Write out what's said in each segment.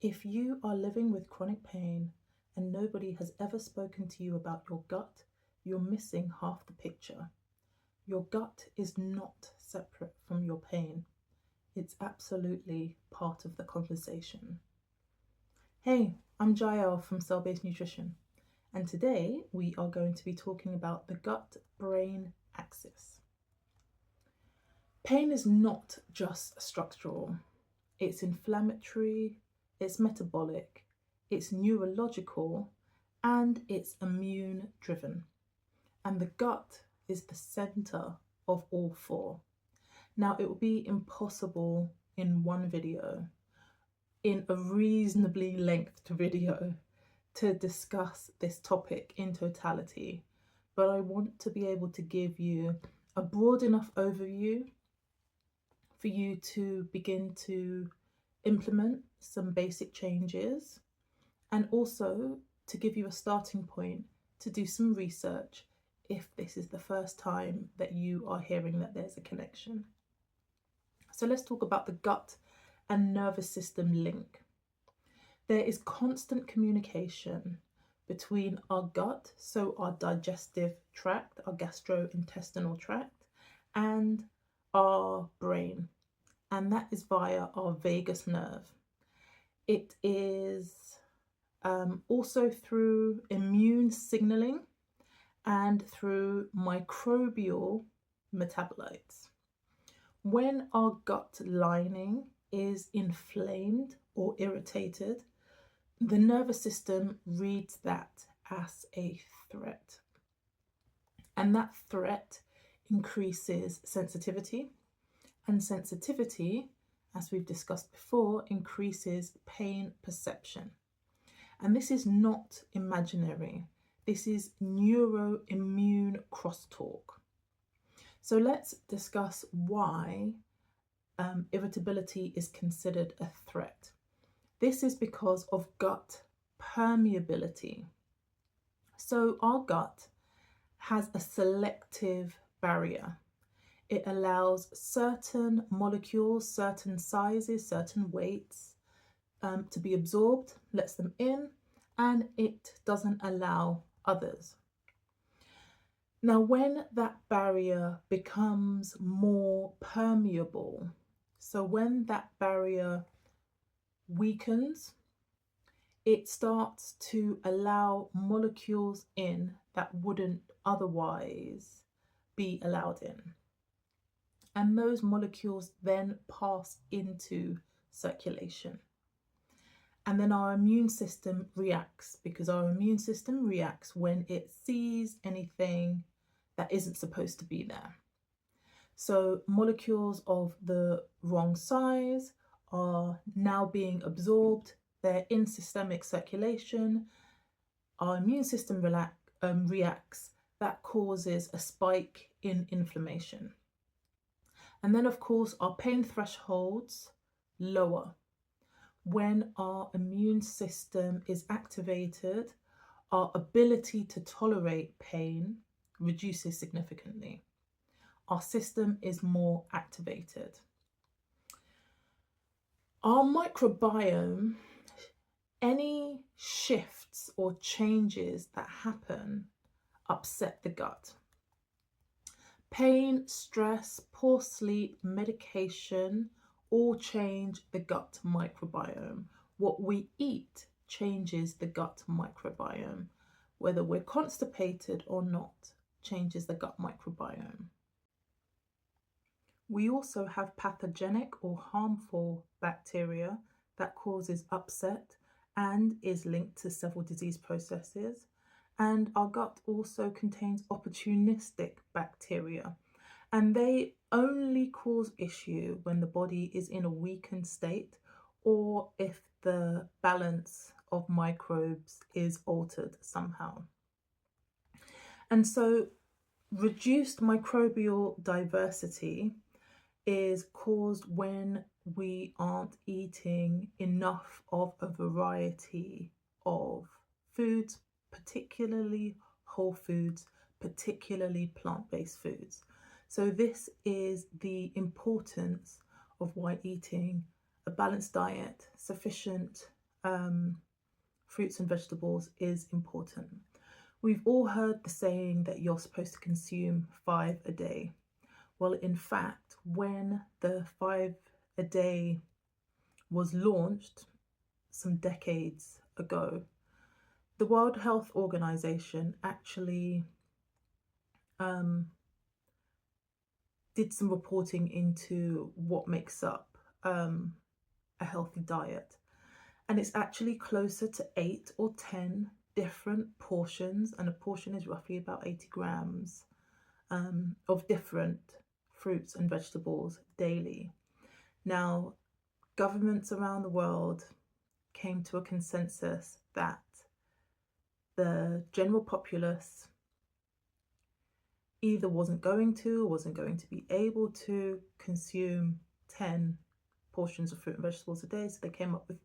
If you are living with chronic pain and nobody has ever spoken to you about your gut, you're missing half the picture. Your gut is not separate from your pain. It's absolutely part of the conversation. Hey, I'm Jael from Cell Based Nutrition, and today we are going to be talking about the gut-brain axis. Pain is not just structural, it's inflammatory, it's metabolic, it's neurological, and it's immune driven. And the gut is the center of all four. Now, it will be impossible in one video, in a reasonably lengthed video, to discuss this topic in totality, but I want to be able to give you a broad enough overview for you to begin to implement some basic changes, and also to give you a starting point to do some research if this is the first time that you are hearing that there's a connection. So let's talk about the gut and nervous system link. There is constant communication between our gut, so our digestive tract, our gastrointestinal tract, and our brain, and that is via our vagus nerve. It is also through immune signaling and through microbial metabolites. When our gut lining is inflamed or irritated, the nervous system reads that as a threat. And that threat increases sensitivity. And sensitivity, as we've discussed before, increases pain perception. And this is not imaginary. This is neuroimmune crosstalk. So let's discuss why irritability is considered a threat. This is because of gut permeability. So our gut has a selective barrier. It allows certain molecules, certain sizes, certain weights to be absorbed, lets them in, and it doesn't allow others. Now, when that barrier becomes more permeable, so when that barrier weakens, it starts to allow molecules in that wouldn't otherwise be allowed in. And those molecules then pass into circulation. And then our immune system reacts, because our immune system reacts when it sees anything that isn't supposed to be there. So molecules of the wrong size are now being absorbed, they're in systemic circulation, our immune system reacts, that causes a spike in inflammation. And then, of course, our pain thresholds lower. When our immune system is activated, our ability to tolerate pain reduces significantly. Our system is more activated. Our microbiome, any shifts or changes that happen, upset the gut. Pain, stress, poor sleep, medication all change the gut microbiome. What we eat changes the gut microbiome. Whether we're constipated or not, changes the gut microbiome. We also have pathogenic or harmful bacteria that causes upset and is linked to several disease processes. And our gut also contains opportunistic bacteria, and they only cause issue when the body is in a weakened state or if the balance of microbes is altered somehow. And so reduced microbial diversity is caused when we aren't eating enough of a variety of foods, particularly whole foods, particularly plant-based foods. So this is the importance of why eating a balanced diet, sufficient fruits and vegetables is important. We've all heard the saying that you're supposed to consume 5 a day. Well, in fact, when the 5 a day was launched some decades ago, the World Health Organization actually did some reporting into what makes up a healthy diet. And it's actually closer to 8 or 10 different portions, and a portion is roughly about 80 grams of different fruits and vegetables daily. Now, governments around the world came to a consensus that the general populace either wasn't going to be able to consume 10 portions of fruit and vegetables a day, so they came up with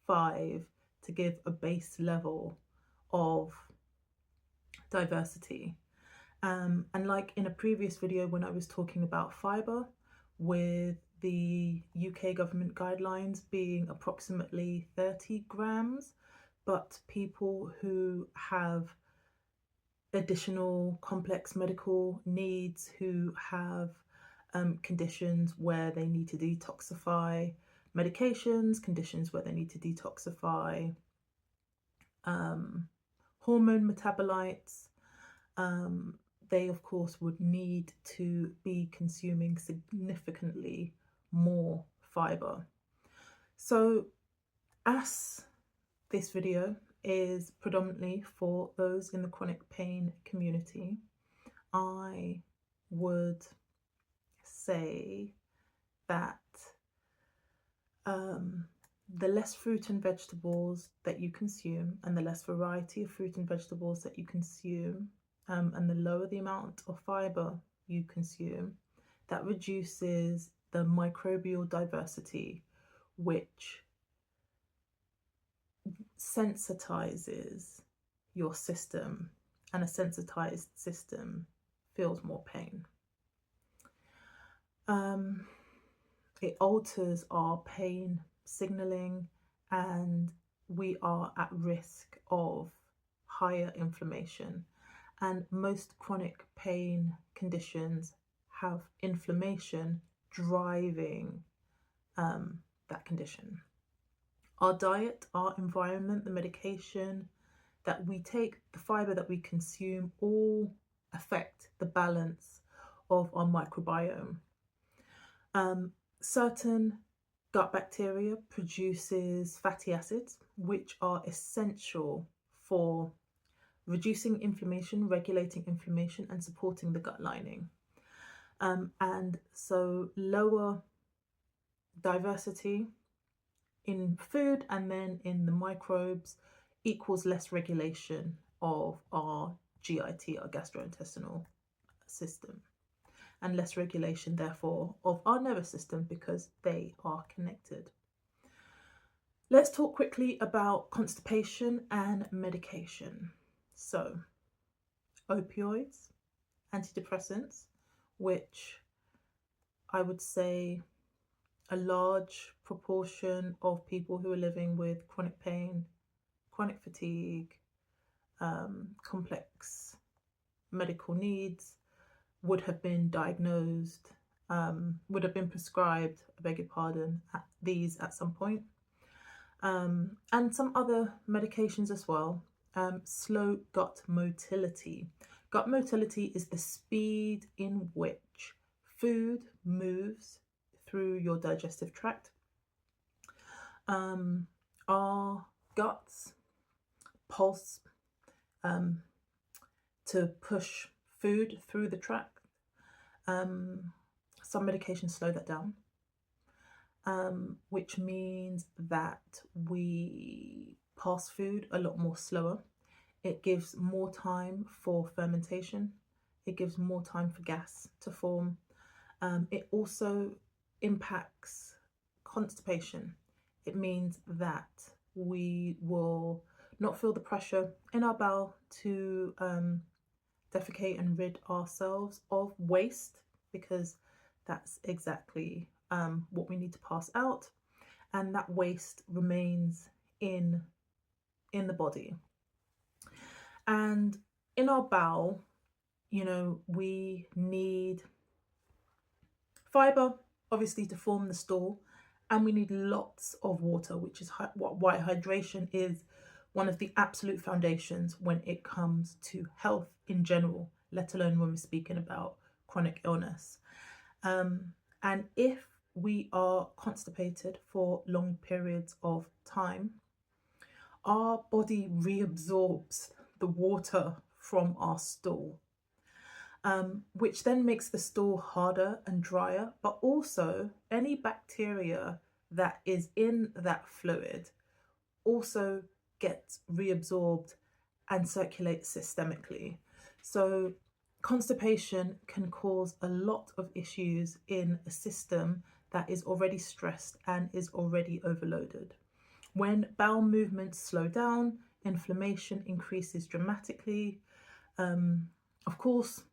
5 to give a base level of diversity. And like in a previous video when I was talking about fibre, with the UK government guidelines being approximately 30 grams, but people who have additional complex medical needs, who have conditions where they need to detoxify medications, conditions where they need to detoxify hormone metabolites, they of course would need to be consuming significantly more fibre. So as this video is predominantly for those in the chronic pain community, I would say that the less fruit and vegetables that you consume, and the less variety of fruit and vegetables that you consume, and the lower the amount of fibre you consume, that reduces the microbial diversity, which sensitizes your system, and a sensitized system feels more pain. It alters our pain signaling, and we are at risk of higher inflammation. And most chronic pain conditions have inflammation driving that condition. Our diet, our environment, the medication that we take, the fibre that we consume, all affect the balance of our microbiome. Certain gut bacteria produces fatty acids, which are essential for reducing inflammation, regulating inflammation, and supporting the gut lining. And so lower diversity in food and then in the microbes equals less regulation of our GIT, our gastrointestinal system, and less regulation therefore of our nervous system, because they are connected. Let's talk quickly about constipation and medication. So opioids, antidepressants, which I would say a large proportion of people who are living with chronic pain, chronic fatigue, complex medical needs would have been diagnosed, would have been prescribed, I beg your pardon, these at some point. And some other medications as well. Slow gut motility. Gut motility is the speed in which food moves through your digestive tract. Our guts pulse to push food through the tract. Some medications slow that down, which means that we pass food a lot more slower. It gives more time for fermentation. It gives more time for gas to form. It also impacts constipation. It means that we will not feel the pressure in our bowel to defecate and rid ourselves of waste, because that's exactly what we need to pass out, and that waste remains in the body. And in our bowel, we need fibre, obviously, to form the stool, and we need lots of water, which is why hydration is one of the absolute foundations when it comes to health in general, let alone when we're speaking about chronic illness. And if we are constipated for long periods of time, our body reabsorbs the water from our stool, which then makes the stool harder and drier, but also any bacteria that is in that fluid also gets reabsorbed and circulates systemically. So constipation can cause a lot of issues in a system that is already stressed and is already overloaded. When bowel movements slow down, inflammation increases dramatically. Of course,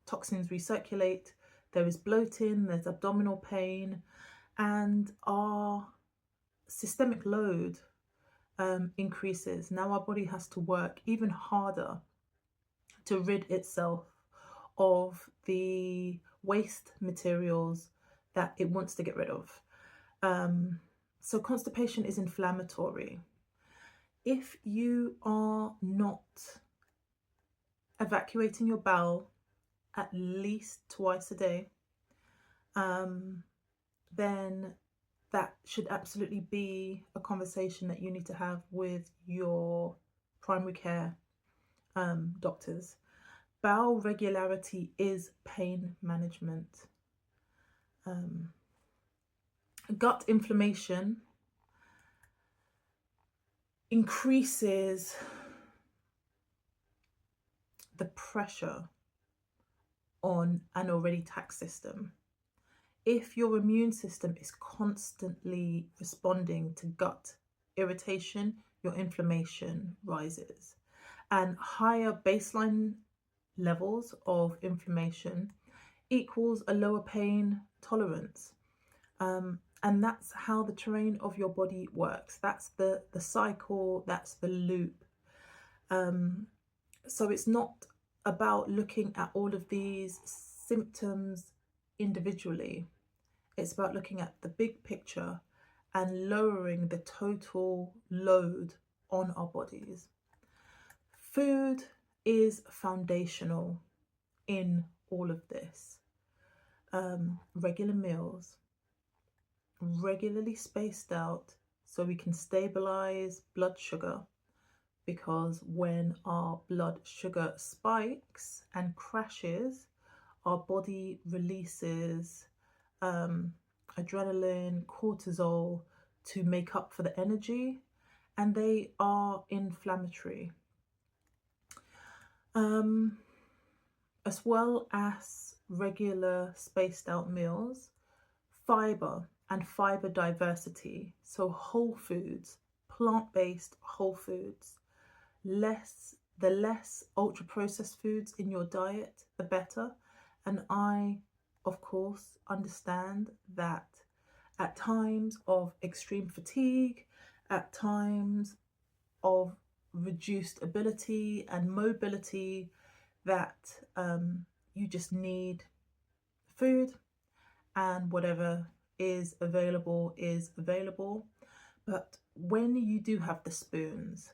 toxins recirculate, there is bloating, there's abdominal pain, and our systemic load increases. Now our body has to work even harder to rid itself of the waste materials that it wants to get rid of. So constipation is inflammatory. If you are not evacuating your bowel at least twice a day, then that should absolutely be a conversation that you need to have with your primary care doctors. Bowel regularity is pain management. Gut inflammation increases the pressure on an already taxed system. If your immune system is constantly responding to gut irritation, your inflammation rises. And higher baseline levels of inflammation equals a lower pain tolerance. And that's how the terrain of your body works. That's the cycle, that's the loop. So it's not about looking at all of these symptoms individually. It's about looking at the big picture and lowering the total load on our bodies. Food is foundational in all of this. Regular meals, regularly spaced out, so we can stabilize blood sugar, because when our blood sugar spikes and crashes, our body releases adrenaline, cortisol to make up for the energy, and they are inflammatory. As well as regular spaced out meals, fibre and fibre diversity, so whole foods, plant-based whole foods, the less ultra processed foods in your diet, the better. And I, of course, understand that at times of extreme fatigue, at times of reduced ability and mobility, that you just need food, and whatever is available is available. But when you do have the spoons,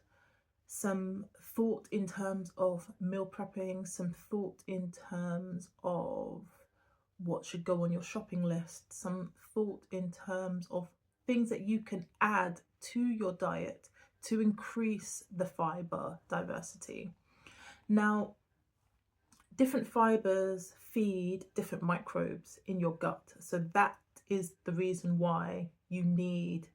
some thought in terms of meal prepping, some thought in terms of what should go on your shopping list, some thought in terms of things that you can add to your diet to increase the fibre diversity. Now, different fibres feed different microbes in your gut, so that is the reason why you need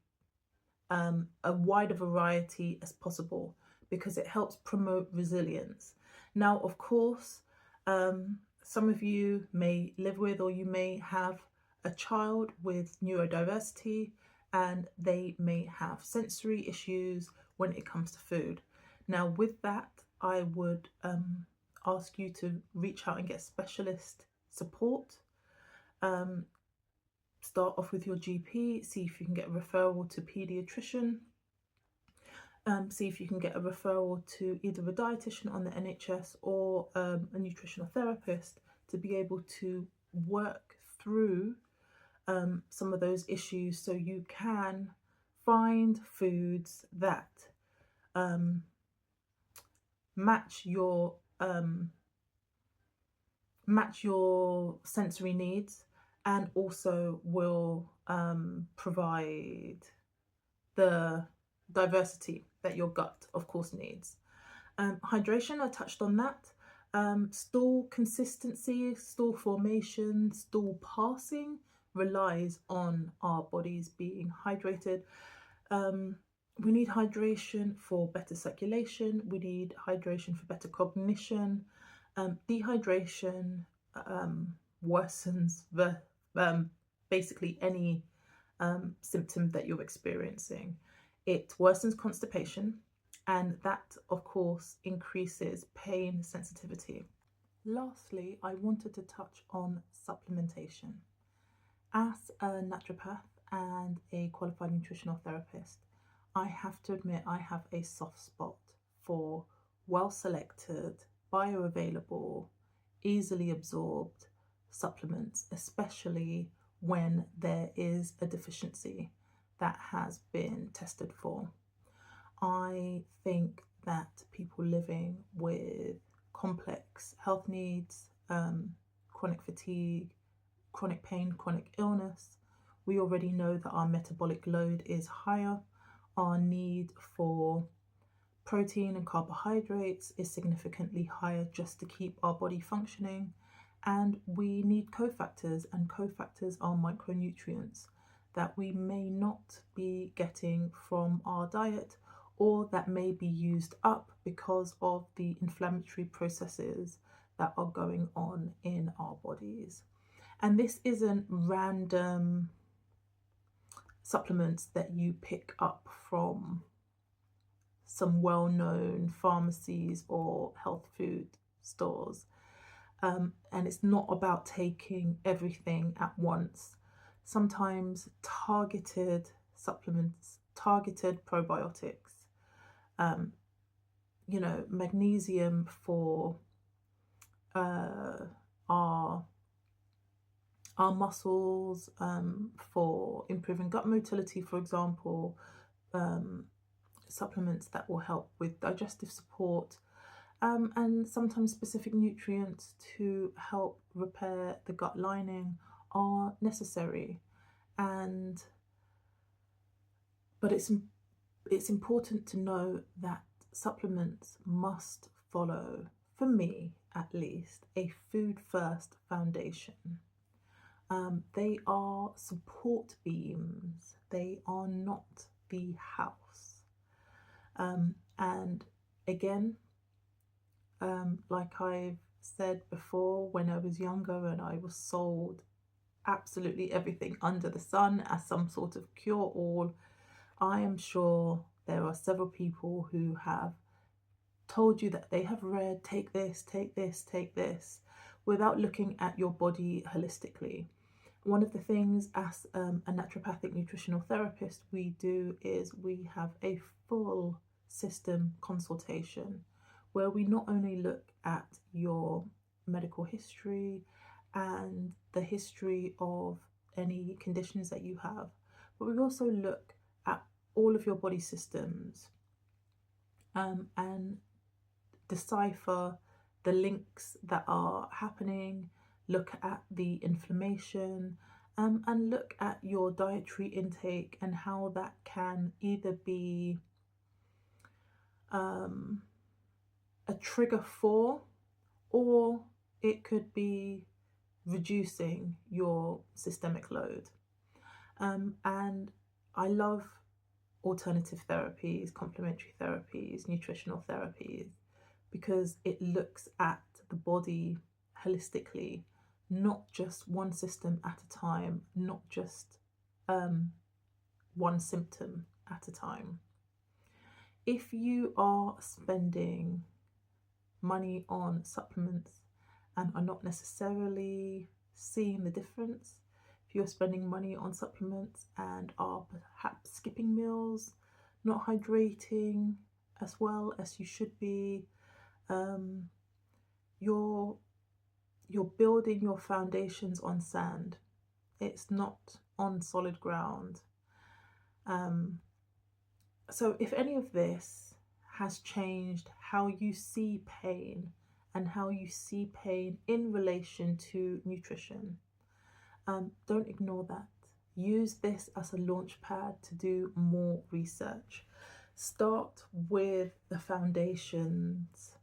a wider variety as possible, because it helps promote resilience. Now, of course, some of you may live with, or you may have a child with neurodiversity, and they may have sensory issues when it comes to food. Now, with that, I would ask you to reach out and get specialist support. Start off with your GP, see if you can get a referral to paediatrician. See if you can get a referral to either a dietitian on the NHS or a nutritional therapist to be able to work through some of those issues, so you can find foods that match your sensory needs, and also will provide the diversity that your gut, of course, needs. Hydration, I touched on that. Stool consistency, stool formation, stool passing relies on our bodies being hydrated. We need hydration for better circulation. We need hydration for better cognition. Dehydration worsens basically any symptom that you're experiencing. It worsens constipation, and that, of course, increases pain sensitivity. Lastly, I wanted to touch on supplementation. As a naturopath and a qualified nutritional therapist, I have to admit I have a soft spot for well-selected, bioavailable, easily absorbed supplements, especially when there is a deficiency that has been tested for. I think that people living with complex health needs, chronic fatigue, chronic pain, chronic illness, we already know that our metabolic load is higher. Our need for protein and carbohydrates is significantly higher just to keep our body functioning. And we need cofactors, and cofactors are micronutrients that we may not be getting from our diet, or that may be used up because of the inflammatory processes that are going on in our bodies. And this isn't random supplements that you pick up from some well-known pharmacies or health food stores. And it's not about taking everything at once. Sometimes targeted supplements, targeted probiotics, magnesium for our muscles, for improving gut motility, for example, supplements that will help with digestive support, and sometimes specific nutrients to help repair the gut lining are necessary. But it's important to know that supplements must follow, for me at least, a food first foundation. They are support beams, they are not the house. And again, like I've said before, when I was younger and I was sold absolutely everything under the sun as some sort of cure-all, I am sure there are several people who have told you that they have read, take this, take this, take this, without looking at your body holistically. One of the things as a naturopathic nutritional therapist we do is we have a full system consultation where we not only look at your medical history and the history of any conditions that you have, but we also look at all of your body systems and decipher the links that are happening, look at the inflammation, and look at your dietary intake and how that can either be a trigger for, or it could be reducing your systemic load. And I love alternative therapies, complementary therapies, nutritional therapies, because it looks at the body holistically, not just one system at a time, not just one symptom at a time. If you are spending money on supplements and are not necessarily seeing the difference, if you're spending money on supplements and are perhaps skipping meals, not hydrating as well as you should be. You're building your foundations on sand. It's not on solid ground. So if any of this has changed how you see pain and how you see pain in relation to nutrition, don't ignore that. Use this as a launch pad to do more research. Start with the foundations: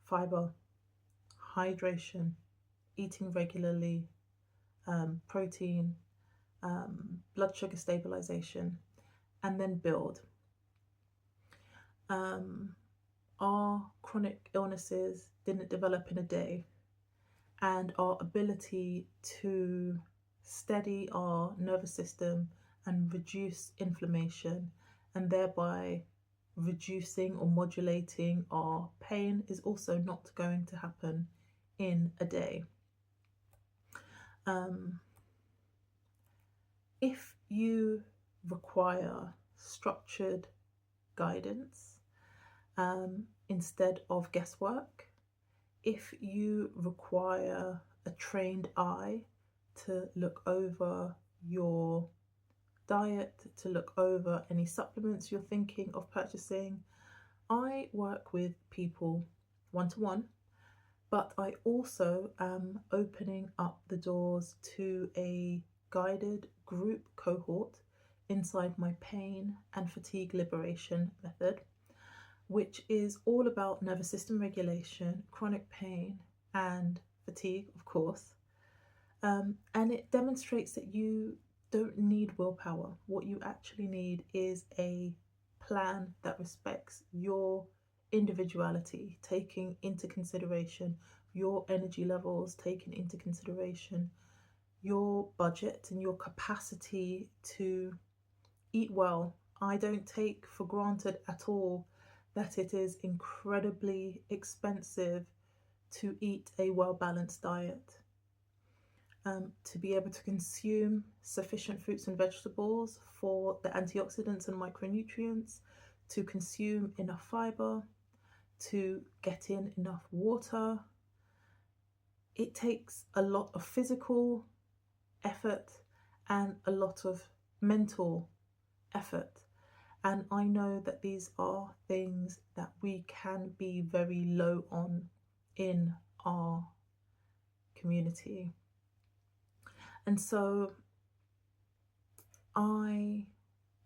fibre, hydration, eating regularly, protein, blood sugar stabilization, and then build. Our chronic illnesses didn't develop in a day, and our ability to steady our nervous system and reduce inflammation, and thereby reducing or modulating our pain, is also not going to happen in a day. If you require structured guidance instead of guesswork, if you require a trained eye to look over your diet, to look over any supplements you're thinking of purchasing, I work with people one-to-one, but I also am opening up the doors to a guided group cohort inside my pain and fatigue liberation method, which is all about nervous system regulation, chronic pain, and fatigue, of course. And it demonstrates that you don't need willpower. What you actually need is a plan that respects your individuality, taking into consideration your energy levels, taking into consideration your budget and your capacity to eat well. I don't take for granted at all that it is incredibly expensive to eat a well-balanced diet. To be able to consume sufficient fruits and vegetables for the antioxidants and micronutrients, to consume enough fibre, to get in enough water. It takes a lot of physical effort and a lot of mental effort. And I know that these are things that we can be very low on in our community. And so I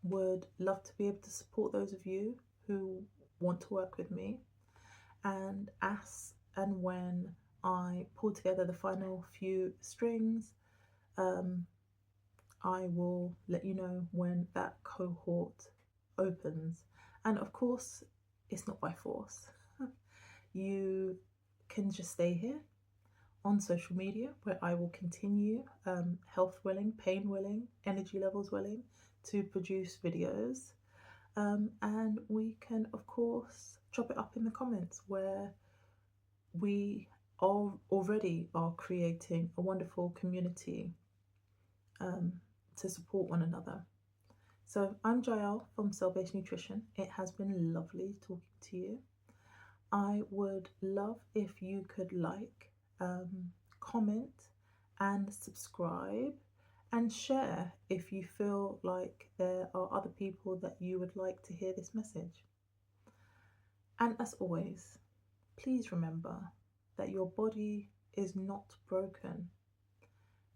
would love to be able to support those of you who want to work with me. And as and when I pull together the final few strings, I will let you know when that cohort opens. And of course, it's not by force. You can just stay here on social media, where I will continue, health willing, pain willing, energy levels willing, to produce videos. And we can, of course, chop it up in the comments, where we already are creating a wonderful community to support one another. So I'm Jael from Cell-Based Nutrition. It has been lovely talking to you. I would love if you could like, comment and subscribe, and share if you feel like there are other people that you would like to hear this message. And as always, please remember that your body is not broken.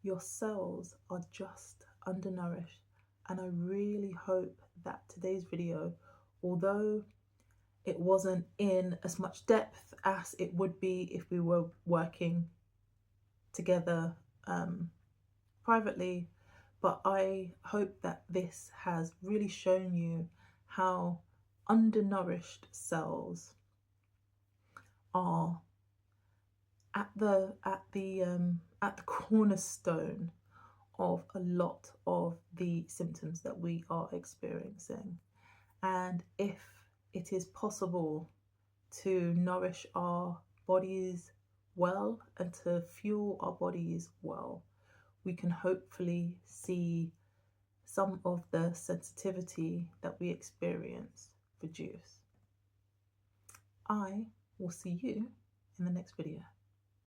Your cells are just undernourished. And I really hope that today's video, although it wasn't in as much depth as it would be if we were working together privately, but I hope that this has really shown you how undernourished cells are at the cornerstone of a lot of the symptoms that we are experiencing. And if it is possible to nourish our bodies well and to fuel our bodies well, we can hopefully see some of the sensitivity that we experience reduce. I will see you in the next video.